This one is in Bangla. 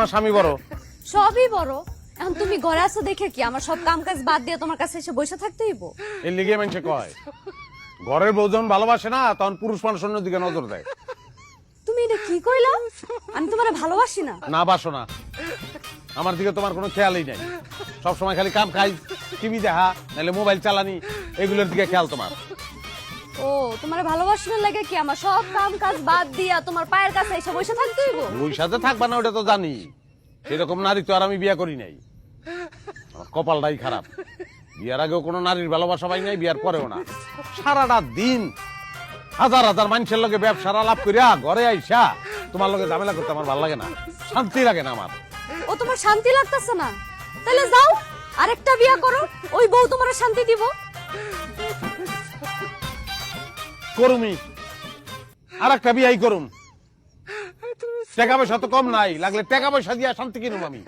না স্বামী বড়? সবই বড়। এখন তুমি ঘরে আছো দেখে কি আমার সব কাম কাজ বাদ দিয়ে তোমার কাছে এসে বসে থাকতে হইব? এর লিগে মানুষে কয় ঘরের বউ যখন ভালোবাসে না তখন পুরুষ মানুষ অন্য দিকে নজর দেয়। তুমি এটা কি কইলা? আমি তোমারে ভালোবাসি না। না বাসো না, আমার দিকে তোমার কোনো খেয়ালই নাই। সবসময় খালি কাম খাই, টিভি দেখা, নাহলে মোবাইল চালানি, এগুলোর দিকে খেয়াল তোমার। ও তোমারে ভালোবাসি না লাগে কি আমার সব কাম কাজ বাদ দিয়া তোমার পায়ের কাছে এসে বসে থাকতে হইব? ওই সাথে থাকবা না ওটা তো জানি, সেরকম নারী তো আর আমি বিয়ে করি নাই। আমার কপালটাই খারাপ, বিয়ার আগেও কোনো নারীর ভালোবাসা পাই নাই, বিয়ার পরেও না। সারাটা দিন হাজার হাজার মানুষের লগে ব্যবসার আলাপ করিয়া ঘরে আইসা তোমার লগে ঝামেলা করতে আমার ভালো লাগে না, শান্তি লাগে না আমার। ও তোমার শান্তি লাগতেছে না? তাহলে যাও আরেকটা বিয়া করো, ওই বউ তোমার শান্তি দিব। করুমি, আর একটা বিয়াই করুম। টাকা পয়সা তো কম নাই, লাগলে টাকা পয়সা দিয়া শান্তি কিনুম আমি।